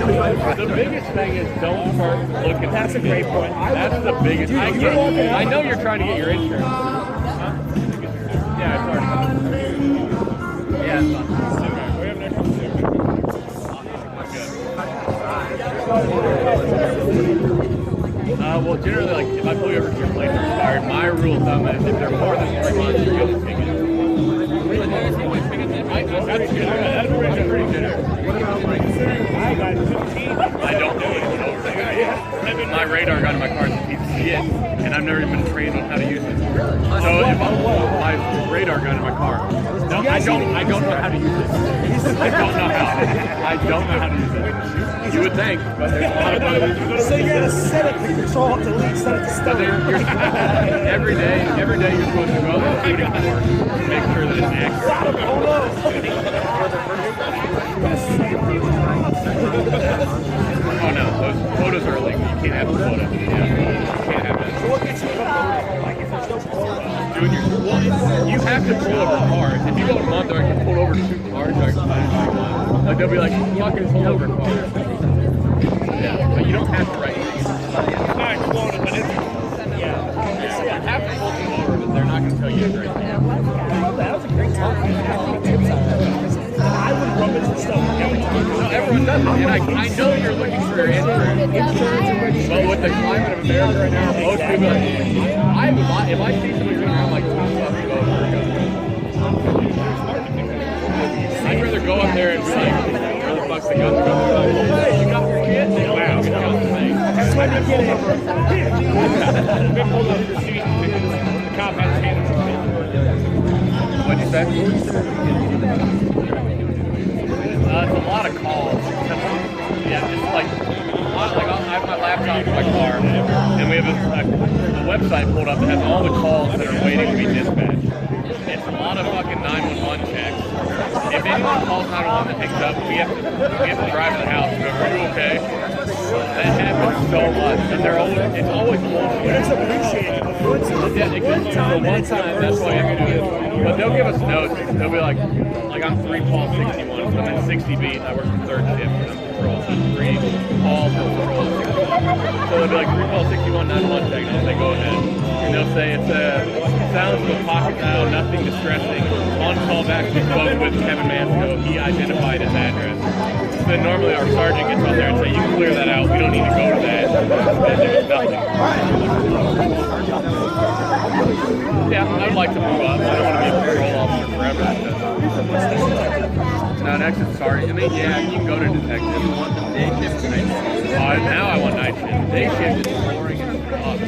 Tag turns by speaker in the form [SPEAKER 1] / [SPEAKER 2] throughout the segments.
[SPEAKER 1] The biggest thing is don't start looking.
[SPEAKER 2] That's a great point.
[SPEAKER 1] That's the biggest. I know you're trying to get your insurance. Huh? Yeah, it's already. Yeah, it's fine. Okay, we have next one too. Well, generally, like if I pull you over to your place expired, my rule of thumb is if they're more than 3 months, you get a ticket. That's good. That's pretty generous. I don't do it over there. My radar gun in my car is a piece of shit, and I've never even been trained on how to use it. So if my radar gun in my car, no, I don't know how to use it. I don't know how to use it. You would think, but there's a lot of other.
[SPEAKER 2] So you gotta set it to control, delete, set it to stop.
[SPEAKER 1] Every day you're supposed to go out and shoot it for, make sure that it's accurate. Oh no, those quotas are illegal. You can't have a quota. Yeah, you can't have that.
[SPEAKER 2] So what gets you like if there's no quota?
[SPEAKER 1] You have to pull over cars. If you go a month, they're like, pull over 2 cars. Like they'll be like, fucking pull over cars. Yeah, but you don't have to write things.
[SPEAKER 2] It's not quota, but it's
[SPEAKER 1] You have to pull them over, but they're not going to tell you everything.
[SPEAKER 2] that was a great talk. I would rub into stuff every time.
[SPEAKER 1] No, everyone does it, and I know you're looking for your insurance. But with the climate of America right now, most people are like, if I see somebody running around like 2 o'clock, I'd rather go up there and be like, where the fuck's the gun? Hey, you got your kids? Wow, get out the thing.
[SPEAKER 2] That's why they get it. They pulled up the seat and the cop had his hand on his head.
[SPEAKER 1] What'd you say? It's a lot of calls. Yeah, just like I have my laptop in my car, and we have a website pulled up that has all the calls that are waiting to be dispatched. It's a lot of fucking 911 checks. If anyone calls 911 that picks up, we have to drive to the house and go, are you okay? That happens so much, and it's always bullshit.
[SPEAKER 2] It's appreciated.
[SPEAKER 1] Yeah, it could be the one time, that's why you have to do it. But they'll give us notes. They'll be like I'm 3 call 61, so I'm in 60 beat, I work the 3rd shift, and I'm patrol, so 3 call for patrol 61. So they'll be like 3 call 61, 911 check, and they go ahead, and they'll say it's sounds of a pocket dial, nothing distressing. On call back, we spoke with Kevin Mansco, he identified his address. So then normally our sergeant gets on there and say, you can clear that out, we don't need to go to that. And there's nothing. Yeah, I'd like to move up. I don't want to be a patrol officer forever. No, next is sorry. I mean, yeah, you can go to detective. You want the day shift or night shift? Now I want night shift. Day shift is boring as fuck.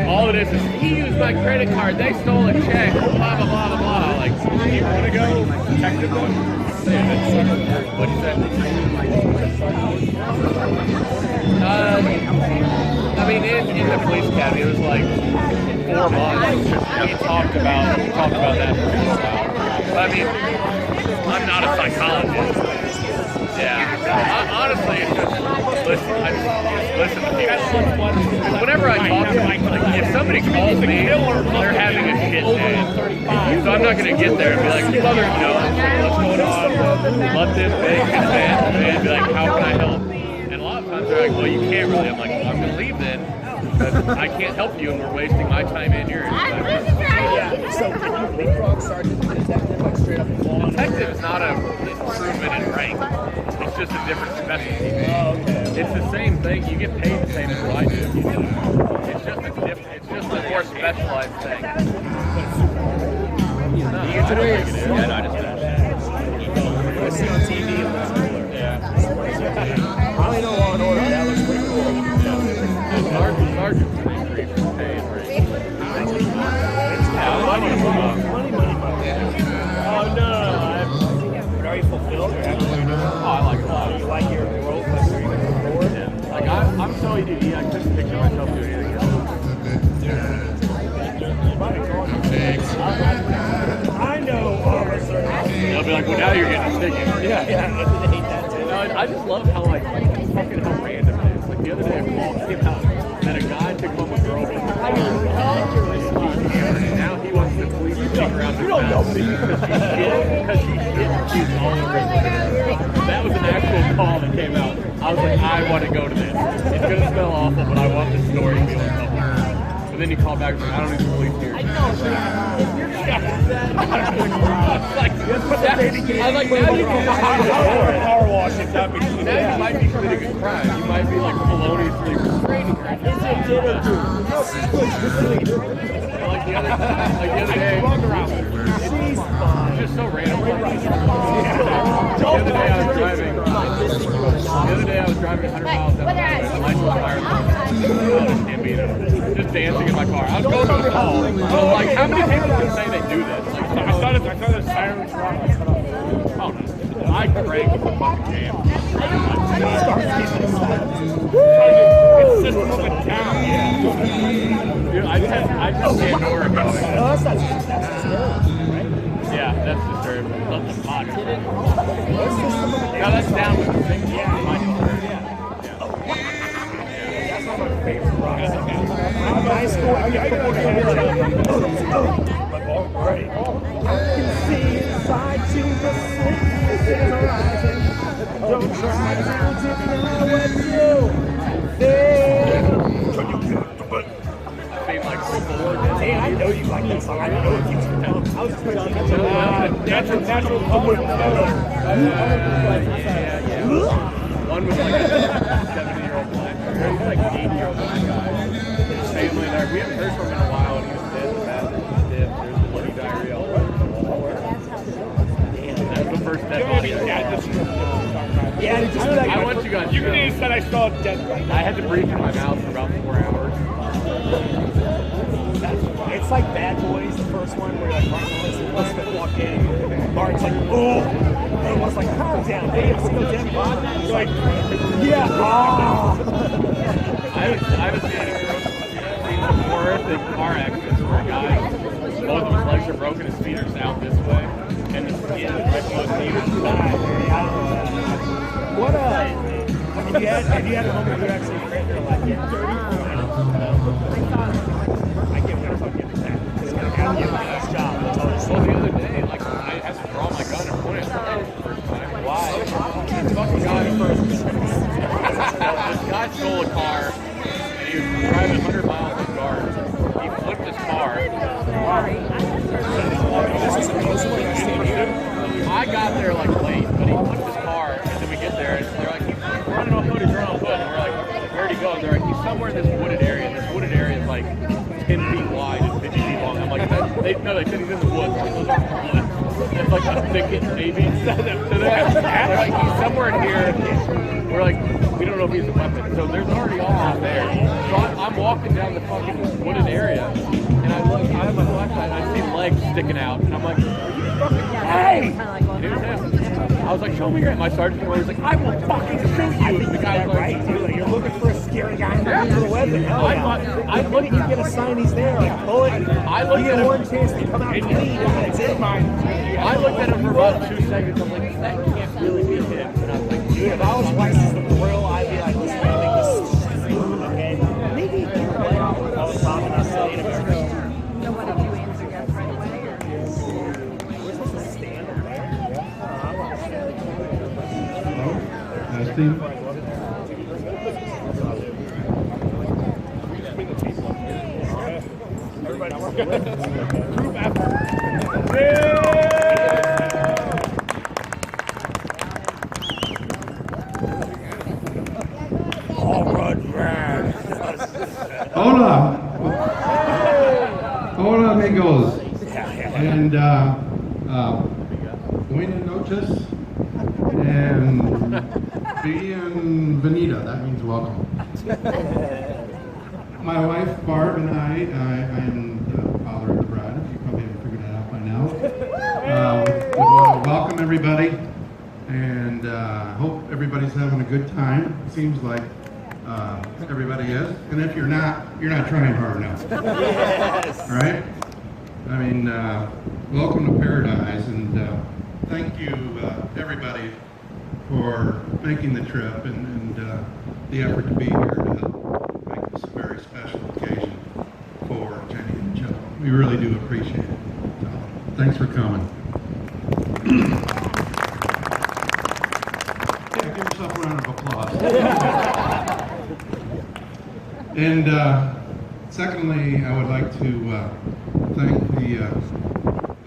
[SPEAKER 1] All it is he used my credit card. They stole a check. Blah, blah, blah, blah, blah. Like, you want to go detective one? What is that? I mean, in the police academy, it was like 4 months. We talked about that for a while. But I mean, I'm not a psychologist. Yeah. Honestly, it's just listen to people. Whenever I talk to them, like, if somebody calls me, they're having a shit day. So I'm not going to get there and be like, mother, what's going on? Let this thing and be like, how can I help? And a lot of times they're like, well, you can't really. I'm like, well, I'm going to leave then. Because I can't help you and we're wasting my time and yours.
[SPEAKER 2] So can you leapfrog sergeant to detective, like straight up and fall?
[SPEAKER 1] Detective is not an improvement in rank. It's just a different specialty. It's the same thing. You get paid the same as what I do. It's just a different. It's just a more specialized thing. No, I don't think it is. Yeah, no, I just
[SPEAKER 2] I see on TV. Yeah. I only know Law and Order. That looks pretty cool.
[SPEAKER 1] Sergeant's an increase in pay and rate.
[SPEAKER 2] Money. Oh no. Are you fulfilled or actually what you're doing?
[SPEAKER 1] Oh, I like it a lot.
[SPEAKER 2] You like your growth, like where you're going forward?
[SPEAKER 1] Yeah. Like I'm so ADD, I couldn't picture myself doing anything else.
[SPEAKER 2] I know officers.
[SPEAKER 1] They'll be like, well, now you're getting a ticket.
[SPEAKER 2] Yeah, I hate that too.
[SPEAKER 1] No, I just love how fucking how random it is. Like the other day, a call came out that a guy took home a girl from the car. Now he wants the police to take her out to because she shit all over his. That was an actual call that came out. I was like, I want to go to this. It's gonna smell awful, but I want the story to be uncomfortable. But then you call back and say, I don't need the police here. I know. I was like, now you can
[SPEAKER 2] Power wash if that makes sense.
[SPEAKER 1] now you might be committing a crime. You might be like feloniously restraining her. Like the other day, it's just so random. The other day I was driving 100 miles down the road, and the lights were fired. Just dancing in my car. I was going to the mall. So like, how many people can say they do this? Like, I thought it was siren truck. Oh no. I crank the fucking jam. It's System of a Town. Dude, I just Pandora going.
[SPEAKER 2] No, that's not right?
[SPEAKER 1] Yeah, that's disturbing. That's the pod. No, that's down with the thing. Yeah,
[SPEAKER 2] That's not my favorite rock. High school, I got right. I can see inside to the city horizon. Don't try to deny what you feel. Hey, I know you like that song. I know it keeps you down. I was just playing natural color.
[SPEAKER 1] One was like a 70-year-old black guy. He was like an 80-year-old black guy. His family there. We haven't heard from him in a while, and he was dead. The bathroom was dead. There's bloody diarrhea all over the wall. That's the first dead body.
[SPEAKER 2] Yeah, just like
[SPEAKER 1] I want you guys.
[SPEAKER 2] You can even said I saw a dead body.
[SPEAKER 1] I had to breathe in my mouth for about 4 hours.
[SPEAKER 2] It's like Bad Boys, the first one, where like Martin Elizabeth walked in, Martin's like, oh, and was like, calm down, hey, it's still dead body. He's like, yeah, oh.
[SPEAKER 1] I haven't seen any horrific car accidents where a guy, both of his legs are broken, his feet are south this way, and his skin is right below his knee.
[SPEAKER 2] What if you had a moment where you actually ran there like, yeah, dirty? I get what I'm fucking that. It's gonna have to get my last job. That's all it's
[SPEAKER 1] Well, the other day, like, I had to draw my gun and point it at the first time. Why? This fucking guy this guy stole a car, and he was driving 100 miles in guards. He flipped his car. I got there, like, late, but he flipped his car, and then we get there, and they're like, he's running on foot, he's running on foot. And we're like, where'd he go? And they're like, he's somewhere in this wooded area, and this wooded area is like 10 feet wide and 50 feet long. I'm like, they said he's in the woods. It's like a thicket, maybe. So they're like, he's somewhere in here. We're like, we don't know if he's a weapon. So there's already all out there. So I'm walking down the fucking wooded area, and I have my flashlight, and I see legs sticking out, and I'm like, hey! And it was him. I was like, show me your. My sergeant was like, I will fucking shoot you. And the guy was like,
[SPEAKER 2] right. You're looking for a scary guy with a weapon. Hell yeah. I look at you get a sign he's there. Like, pull it.
[SPEAKER 1] I looked at him.
[SPEAKER 2] One chance to come out and lead. It's in mine.
[SPEAKER 1] I looked at him for about 2 seconds. I'm like, that can't really be him. And I was like,
[SPEAKER 2] Dude, if I was licensed the grill, I'd be like, listen, I think this is okay. Maybe you know what? I was talking about Native American.
[SPEAKER 3] Nobody knew answer yes right away.
[SPEAKER 2] We're supposed to stand over there.
[SPEAKER 4] Steve?
[SPEAKER 2] Everybody work good. Group effort. All right, man.
[SPEAKER 4] Hola. Hola, amigos. And buenas noches. And bienvenida. That means welcome. My wife, Barb, and I am the father of the bride. You probably haven't figured that out by now. We want to welcome everybody, and hope everybody's having a good time. It seems like everybody is. And if you're not trying hard enough.
[SPEAKER 2] Yes.
[SPEAKER 4] All right? I mean, welcome to paradise, and thank you, everybody, for making the trip and the effort to be here to make this a very special occasion for Jenny and Joe. We really do appreciate it. So, thanks for coming. give yourself a round of applause. And secondly, I would like to thank the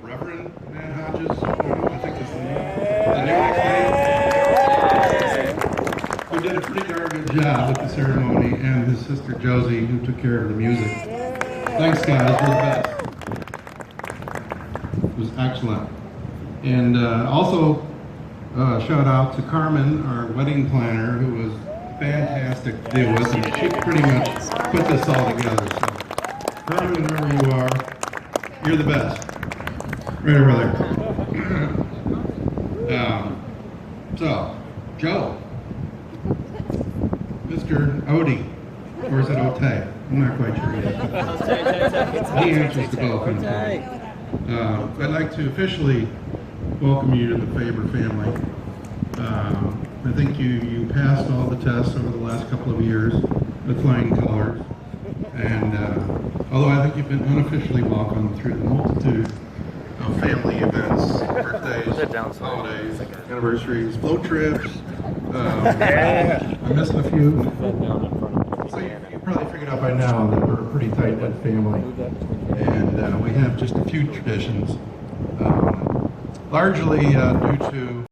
[SPEAKER 4] Reverend Matt Hodges, I think is the new nickname, who did a pretty darn good job with the ceremony, and his sister Josie, who took care of the music. Thanks, guys. You're the best. It was excellent. And also, shout out to Carmen, our wedding planner, who was fantastic to deal with, and she pretty much put this all together. So, Carmen, wherever you are, you're the best. Right over there. So, Joe, Mr. Odie, or is it Otay? I'm not quite sure yet. He answers to both. I'd like to officially welcome you to the Faber family. I think you passed all the tests over the last couple of years with flying colors. And although I think you've been unofficially welcomed through the multitude of family events, birthdays, holidays, anniversaries, float trips. I missed a few. So you probably figured out by now that we're a pretty tight-knit family. And we have just a few traditions, largely due to